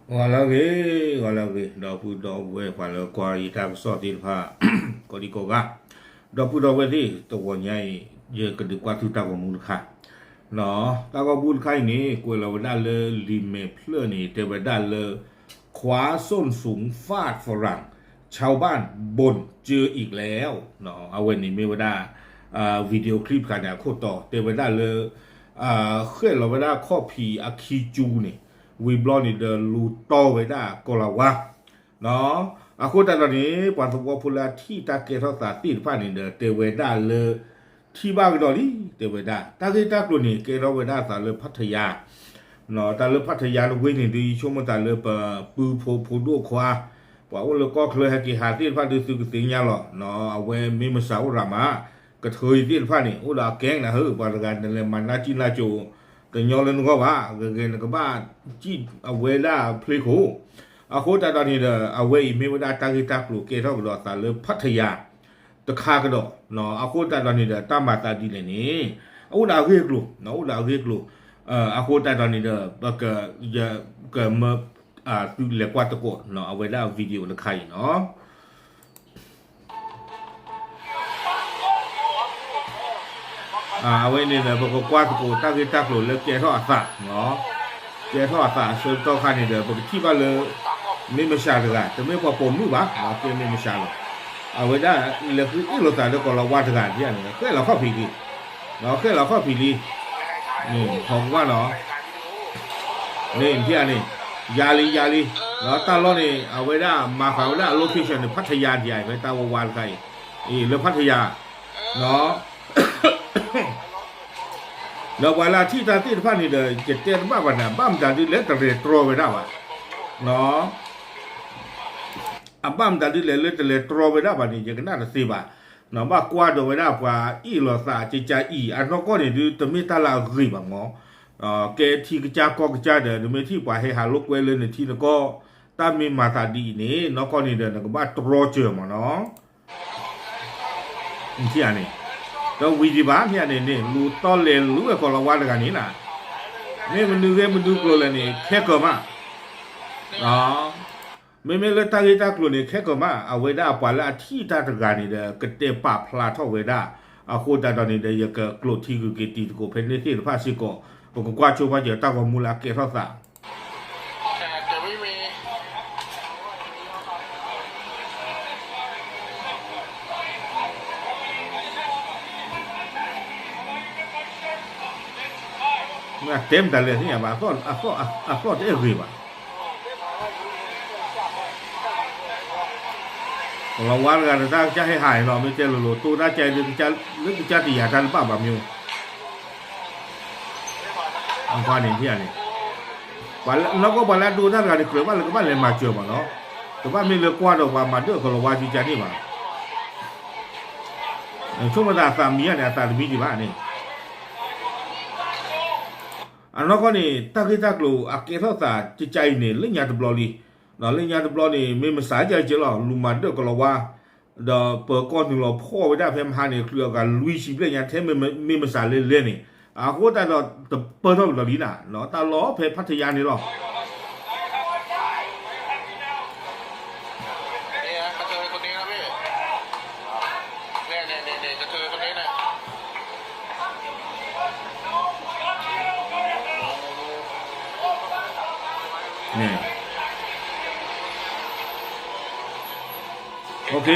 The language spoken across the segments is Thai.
Wala ge, dopu do we kwalo kwa ita so ti pha ko di ko ga dopu do we ti to wo nyai ye ke di kwa tu ta ko mu kha no ta ko bu khai ni ko la da le li me phle ni te wa da le ขวาส้นสูงฟาดฝรั่งชาวบ้านบ่นเจออีกแล้วเนาะเอาไว้นี่ไม่ว่าได้วิดีโอคลิปกันเนี่ยโคตรต่อแต่ว่าได้เลยเคลื่อนเราไม่ได้ข้อผีอะคีจูนี่วีบลอนี่เดินรูต่อไว้ได้ก็ละวะเนาะโคตรตอนนี้ปานสมบูรณ์พูดที่ตาเกทอสาตีนฟ้านี่เดินเตเวด้าเลยที่บ้านกันดอนี่เตเวด้าตาเกตากลุ่นนี่เกทอเวด้าสารเลยพัทยาเนาะแต่เรื่องพัทยาเราเว้นนี่ดีช่วงมันแต่เรื่องปืนโพดูขวาว่าเราก็เคยให้กี่หาที่ฟ้าดูสึกสิ่งยาหรอเนาะเอาไว้มีมาสาวรามากระเทยที่ฟ้านี่อุดาแกงนะเฮ้ยบริการนั่นแหละมันน่าจินน่าจูแต่ย้อนเรื่องก็ว่าเกินก็บ้าจีเอาไว้ได้พลิกหูโคตรตอนนี้เด้อเอาไว้ไม่ว่าได้ตั้งที่ตั้งปลูกเกท่ากับดอกแต่เรื่องพัทยาตะคากระดอกเนาะโคตรตอนนี้เด้อตามมาตาดีเลยนี่อุดาเรียกลูกเนาะอุดาเรียกลูกโคตรตอนนี้เด้อบักจะเกิดมาเหลือกว่าตะโกนเนาะเอาไว้ได้วิดีโอละใครเนาะเอาไว้เนี่ยนะบอกว่าตะโกนตั้งที่ตั้งปลูกแล้วแกท่อสัตว์เนาะแกท่อสัตว์ส่วนต่อคันนี่เด้อบอกที่ว่าเลยไม่มาชาเลยแต่ไม่พอผมรู้ปะเนาะแกไม่มาชาหรอกเอาไว้ได้เลยคืออีหลุดแต่แล้วก็เราว่าทางที่อันนี้แค่เราเข้าผีดีเนาะแค่เราเข้าผีดีนี่ผมว่าเนาะนี่ที่อันนี้ยาลีเนาะตาล้อนี่เอาไว้ได้มาเขาได้โลเคชั่นพัทยาใหญ่ไปตาววานใครเรื่องพัทยาเนาะแล้วเวลาที่ตาที่พันนี่เด้อจะเจอบ้าวันน่ะบ้ามตาที่เล็กตะเรตรอไว้ได้ว่ะเนาะบ้ามตาที่เล็กตะเรตรอไว้ได้บัดนี้จะกันน่าจะสิบ่ะเนาะว่ากว่าdoไว้ได้กว่าอีหลอซาจิจาอีอันนั้นก็นี่ดูตะมีตาลาริบ่งอแกที่กระจากอกระจาเด้อไม่ที่กว่าให้หาลูกไว้เลยในที่แล้วก็ตามีมาตาดีนี่เนาะก็นี่เด้อก็บ้าตรอเจอมาเนาะที่อันนี้แล้ววิธีบ้านที่อันนี้นี่รู้ต้นเลยรู้ไอ้คนละวันกันนี่นะนี่มันดูกลัวเลยนี่แค่ก็มาไม่เลยตั้งใจกลัวนี่แค่ก็มาเอาไว้ได้ปาละที่ตาตะการนี่เด้อกระเตะปาพลาท่อไว้ได้โคตรตอนนี้เด้อยังก็กลัวที่คือเกตีก็เป็นในที่ภาษิก็ก็กว่าชูว่าจะตั้งว่ามูลค่าเท่าไหร่แต่ไม่มีเต็มแต่เลยที่อย่างว่าก็ได้รีบเราว่ากันถ้าจะให้หายเราไม่เจอหลุดตัวน่าใจจะตีหากันป้าแบบมิวอันควานี่ที่อันนี้วันแล้วก็วันแล้วดูท่านกันเกลือว่าเลยก็ว่าเลยมาเจอมาเนาะแต่ว่าไม่เลือกกว่าดอกว่ามาเด้อคนละว่าจีจันนี่มาช่วงเวลาสามีเนี่ยสามีจีบ้านนี่อันนั้นก็นี่ตั้งที่ตั้งลูอาเกท่าสาจิใจนี่เรื่องยาตบลอลีเนาะเรื่องยาตบลอนี่ไม่มาสายใจเจอหรอลุมาเด้อคนละว่าเดอเปิดก้อนถึงเราพ่อไว้ได้เพิ่มหาเนี่ยเกลือกันลุยชีพเรื่องยาเทไม่มาสายเล่นนี่โคตรแต่เราเปิดเท่าไหร่ลีน่ะเนาะตาล้อเพชรพัทยานี่หรอนี่ฮะกระเทยคนนี้นะพี่เนี่ยกระเทยคนนี้นะนี่โอเค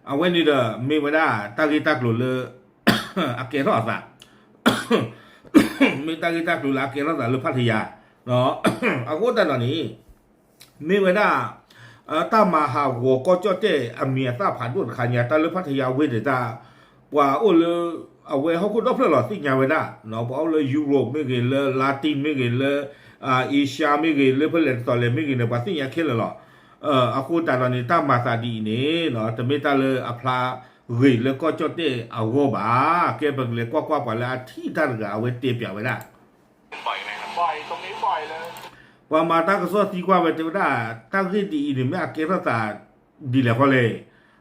เอาไว้นี่เด้อไม่ว่าได้ตั้งที่ตั้งหลุดเลยอาเกท่าสาไม่ตั้งใจตั้งดูแลเกณฑ์รักษาหรือพัทยาเนาะอากูแต่ตอนนี้นี่เวลาตามมาหาหัวก็จะเจอเมียตาผ่านด้วยขันยาตาหรือพัทยาเวเดตาว่าโอ้เลยเอาไว้เขาก็ต้องเพื่อหลอดสิ่งยาเวลาเนาะเอาเลยยุโรปไม่เกี่ยวเลยลาตินไม่เกี่ยวเลยเอเชียไม่เกี่ยวเลยเพื่อเล่นต่อเลยไม่เกี่ยวเลยว่าสิ่งยาเข้เลยหรออากูแต่ตอนนี้ตามมาซาดีนี่เนาะแต่ไม่ตาเลยอัพลาเฮ้ยแล้วก็จะเตะเอาโกบ้าแกเป็นเลยกว่าไปแล้วที่ท่านก็เอาไว้เตะเปียกไว้ได้บ่อยไหมครับบ่อยตรงนี้บ่อยเลยว่ามาตั้งก็สวดที่กว่าไปเจอได้ตั้งที่ดีนี่ไม่อาเกท่าตาดีแล้วก็เลย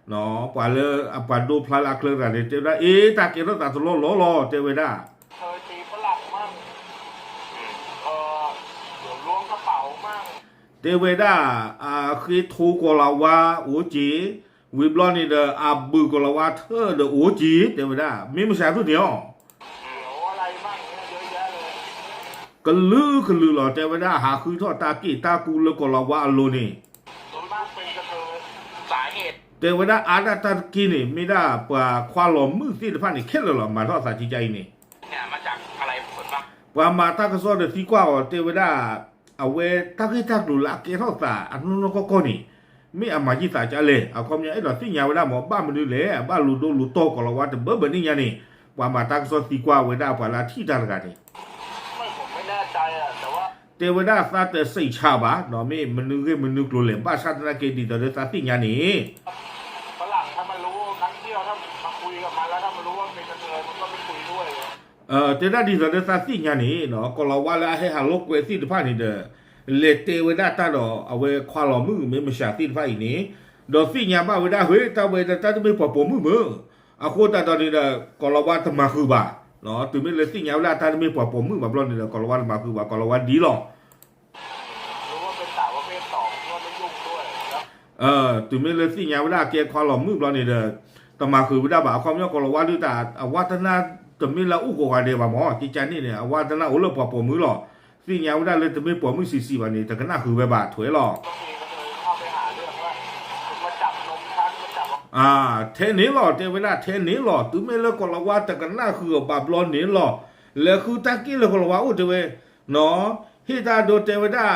เนาะป่าเลยป่าดูพลาลักเลยแต่เจอได้ตาเกท่าตาตลอดล้อเจอไว้ได้เคยตีฝรั่งมั่งเดี๋ยวล้วงกระเป๋ามั่ง แ เวด้าคือทูกลาวาโอจีวิบลอนี่เดอาบูกลาวาเธอเดโอจีเทวดามีไม่ใช่ทุกเดียว เดี๋ยวอะไรบ้างเนี่ยเยอะแยะเลย ก็ลือหรอเทวดาหาคือทอดตากีตากูแล้วก็ลาวาอโลนี่ ส่วนมากเป็นกระเทยสาเหตุ เทวดาอาดาตากีนี่ไม่ได้ปว่าความหลอมมือที่ผ่านนี่แค่หรอมาทอดสาจิใจนี่ เนี่ยมาจากอะไรส่วนมาก ว่ามาตากระสอเดที่กว่าเทวดาเอาเวตากีตาดูละเกทอดสาอันนู้นก็นี่ไม่อามาจิตาจะเลยเอาความยังไอ้ดอกที่ยาวเวลาหมอบ้านมันดูเลยบ้านลูโดลูโตก็ละว่าแต่เบอร์นี่ยังนี่ว่ามาตากระสอที่กว่าเวลาปลาที่ดารกันนี่ ไม่ผมไม่แน่ใจอ่ะแต่ว่า เทวดาซาเตใส่ชาบะเนาะไม่มันนึกโลเลบ้าชาตนาเกดีแต่เดซาที่ยังนี่ ฝรั่งถ้ามันรู้นักเที่ยวถ้ามาคุยกับมันแล้วถ้ามันรู้ว่าเป็นกระเทยมันก็ไม่คุยด้วย เทวดาดีแต่เดซาที่ยังนี่เนาะก็ละว่าแล้วให้หาโลกเวทีที่ผ่านนี่เด้อเลเทวดาตาดอเอาไว้ควาลอมือไม่ชาที่ผ่านอีนี่ดอที่ยังบ้าเวดาเฮ้ยตาเวดาตาจะไม่ปอบมืออาโคตาตอนนี้เด้อก็ละว่าทำมาคือบ่าเนาะตื่นไม่เลยที่ยังเวลาตาจะไม่ปอบมือแบบร้อนนี่เด้อก็ละว่ามาคือบ่าก็ละว่าดีหรอ รู้ว่าเป็นสาวประเภทสองก็ไม่ยุ่งด้วยแล้ว ตื่นไม่เลยที่ยังเวลาเกควาลอมือร้อนนี่เด้อต่มาคือเวลาบ่าความยอก็ละว่าดูตาวัฒนาจะมีละอุกกันเดียวบ่หมอจิจันนี่เนี่ยวัฒนาโอเลปอบมือหรอสิ่งยังเวลาเลยจะไม่ปอบมือสีวันนี้แต่ก็น่าคือแบบบาถวยหรอ ก็มีกระเทยเข้าไปหาเรื่องว่าคุณมาจับนมฉันมาจับ เทนี้หรอเทเวลาเทนี้หรอตื่นไม่เลยก็ละว่าแต่ก็น่าคือบาบลอนนี้หรอแล้วคือตะกี้เลยก็ละว่าอุตเวเนาะฮิตาโดเทวดา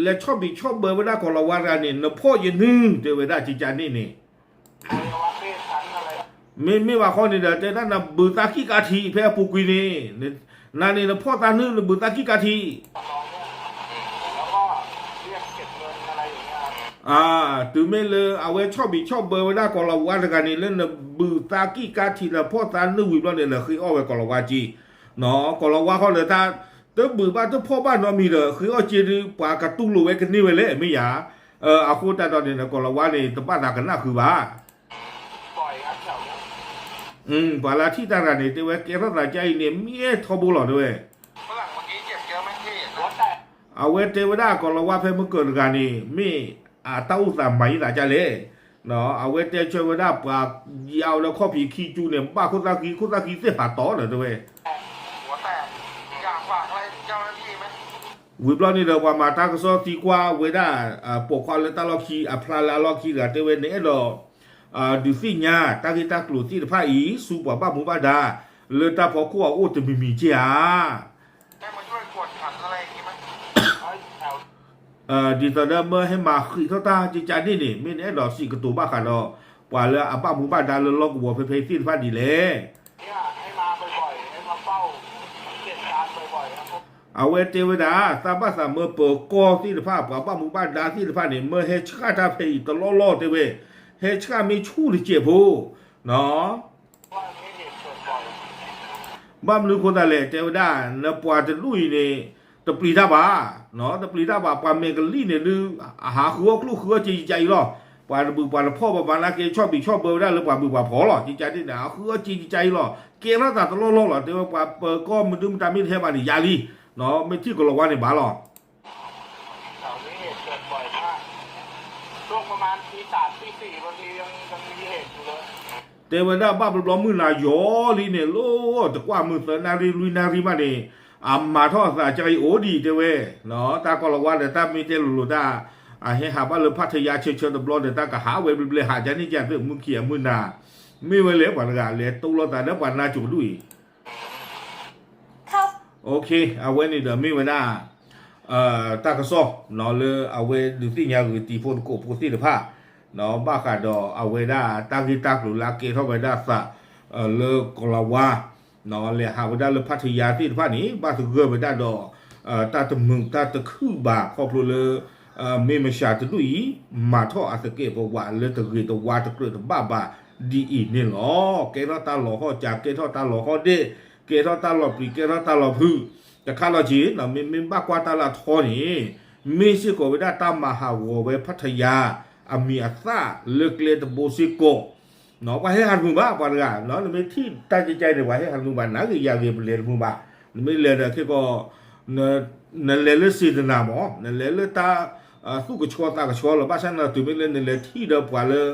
และชอบเบอร์เวลาก็ละว่ากันนี่นพ่อยืนนึงเทวดาจิจันนี่นี่ อวัยวะเพศฉันอะไร ไม่ว่าข้อนี้เด้อแต่นั่นน่ะบุตากิกาทีเพื่อปุกุยนี่นั่นนี่นะพ่อตานึงบุตากิกาที น้องเนี่ยแล้วก็เรียกเก็บเงินอะไรอย่างเงี้ยครับ ตื่นไม่เลยเอาไว้ชอบเบอร์เวลาก็ละว่ากันนี่เล่นบุตากิกาทีละพ่อตานึงวิบลอนเนี่ยเลยคือเอาไว้ก็ละว่าจีเนาะก็ละว่าเขาเลยถ้าเต้บุบ้านเต้พ่อบ้านเรามีเลยคือเอาจีนปากกระตุ้งลูไว้กันนี่ไว้เลยไม่หยาเอาคู่ตาตอนนี้นะก็ละว่านี่ตบ้านนากันน่าคือบ้า ปล่อยครับแถวเนี้ย ปาลาที่ตากันนี่เต้เว้เกล้าตาใจเนี่ยมีทอบุหล่อด้วย ฝรั่งเมื่อกี้เจ็บเยอะไหมพี่หัวแตก เอาเวเทวดาก็ละว่าเพ่เมื่อเกิดกันนี่มีเต้าสามไหมหลายจาเลยเนาะเอาเวเทวดาปากยาวแล้วข้อผีขี้จูเนี่ยป้าคุตากีเสียหาต่อเลยด้วย หัวแตกอยากฝากอะไรเจ้าหน้าที่ไหม วิบลอนี่เดว่ามาตากซอตีกว่าเวดาปกควาเลตาลอคีพลาลาลอคีกับเทเวเนเอโดดูสิญาตากิตากลุที่พาอีสูปบ้ามุบาดาเลตาพอกัวโอตมีเจีย ได้มาช่วยกวดขันอะไรอย่างงี้ไหมแถว ดีตอนนั้นเมื่อให้มาคือเท่าตาจิจานี่นี่ไม่แน่ดอกสิกระตูบ้าขันดอกว่าเลยบ้ามุบาดาเลยล็อกหัวเพสิ้นฟ้าดีเลย เนี่ยให้มาบ่อยๆให้มาเฝ้าสังเกตการณ์บ่อยๆนะครับ เอาเวเทวดาสาบาสามเมื่อเปิดกอที่ภาพบ้ามุบาดาที่ภาพนี่เมื่อเฮชกาตาเพยตลอดเทเวเฮชกามีชูดิเจ็บหูเนาะ ว่ามีเหตุเกิดบ่อย บ้ามลือคนตาเล่เทวดาเนปวาจะลุยนี่ตะปรีดาบาเนาะตะปรีดาบาปาเมกลีเนี่ยลือหาคือคลูคือใจหรอปาบึปาพ่อปานาเกชอบเบอร์ได้หรือปาบึปาพอหรอใจนี่นะคือใจหรอเกล้าตาตลอดหรอแต่ว่าปาเปิดก็มันดูมันตามีเทบานี่ยาลีเนาะไม่ที่ก็ละวันนี่บาหรอ แถวนี้เหตุเกิดบ่อยมากช่วงประมาณตี 3 ตี 4บางทียังมีเหตุอยู่เลย เทวดาบ้าปลอมมือนายอลีเนี่ยโลตะกว่ามือเสนารีลุยนารีมานี่มาทอดสาใจโอดีเทเวเนาะตาก็ละวันแต่ตามีเทลุตาให้หาบ้านเลยพัทยาเชิญตบลอแต่ตาก็หาเวบเลยหาจานี่แจ้งเรื่องมึงเขียมือนาไม่เวเลยปานกาเลยตุลตาเดปานนาจุดุยโอเคเอาไว้นี่เดี๋ยวไม่เวลาตากระสอบเนาะเลยเอาไว้ดูที่ยาคือตีโฟนโกโพสิเดผ้าเนาะบ้าขาดเอาไว้ได้ตากิตากหรือลาเกเข้าไปได้สะเลกลาวาเนาะเลยหาไว้ได้เลยพัทยาที่ผ้านี้บ้าถึงเกิดไปได้ดอตาตะมึงตาตะคือบาครอบครัวเลยไม่มาชาตะดุยมาท่ออาสเกปว่าเลยตะเกตะวาตะเกตะบ้าดีอีนี่หรอเกลตาหล่อข้อจากเกทอตาหล่อข้อเดเกทอตาหล่อปรีเกทอตาหล่อพื้แต่ข้าเราจีนะมีบ้ากว่าตลาดทอนี่มีสิโกเวดาตามมหาวเวพัทยามีอัซาเลือกเลตโบซิโกเนาะว่าให้หันมือบ้าปานกันเนาะไม่ที่ตั้งใจเลยว่าให้หันมือบ้านะก็อยากเรียนเรียนมือบ้าไม่เรียนแค่ก็เนเลสิตนาหมอเนเลตา สู้กับชัวตากับชัวหรือบ้านฉันเราตื่นไม่เล่นเลยที่เดิมกว่าเลย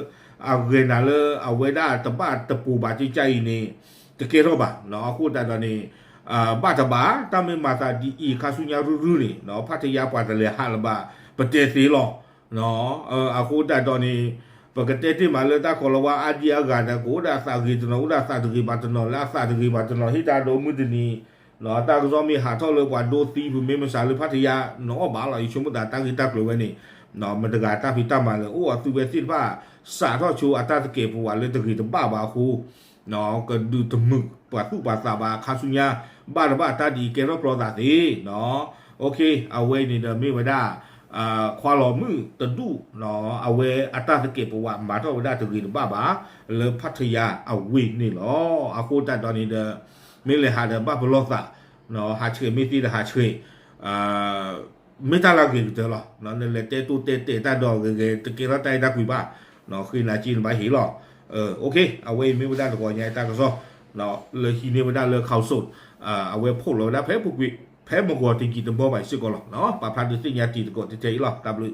เอาเงินน่ะเลยเอาไว้ได้ตะบ้าตะปูบาดใจนี่ตะเกียรบ่เนาะพูดแต่ตอนนี้บ้าตะบ้าตามไม่มาตาดีอีคาสุญญารุ่นี่เนาะพัทยาปาตะเลยฮาลบ้าประเทศสีหลอกเนาะเอาพูดแต่ตอนนี้ปกติที่มาเลยตาคนละว่าอาเจียกันนะกูได้สากิจเนาะกูได้สาธุกิบาตเนาะแล้วสาธุกิบาตเนาะที่ตาโดมือดีเนาะตาก็จะมีหาเท่าเลยกว่าโดตีผู้ไม่มาสารพัทยาเนาะบ้าเราอีชมตาตั้งที่ตาเลยไว้นี่เนาะมันตะการตาพิตามาเลยโอ้ตัวเวสิว่าสาท่อชูอัตตาตะเก็บว่าเลยตะกี้ตะบ้าบาคูเนาะก็ดูตะมึกปาทุบาสาบาคาสุญญาบ้าตาดีเกรอปลอดาสิเนาะโอเคเอาไว้นี่เดไม่ไว้ได้ควาลอมือตะดูเนาะเอาไว้อัตตาตะเก็บว่ามาท่อได้ตะกี้ตะบ้าบาเลยพัทยาเอาไว้นี่เนาะเอาโคตรตอนนี้เดไม่เลยหาเดบ้าบลอดาเนาะหาเชื่อไม่ตีหาเชื่อไม่ตาลาเกินเจอหรอเนาะนั่นแหละเตตูเตตาดอกเกตะเกียร์ใจดักวิบ้าเนาะคือนาจีนไปหิหรอโอเคเอาไว้ไม่ได้ตะกอนใหญ่ตาก็ซ้อเนาะเลยทีนี้ไม่ได้เลยเขาสุดเอาไว้พูดเราได้แพ้พวกวิแพ้มากกว่าติกิตบ่ใหม่สิก่อนหรอเนาะปะพันธุ์สิ่งยาตีตะกอนจะใจหรอตามเลย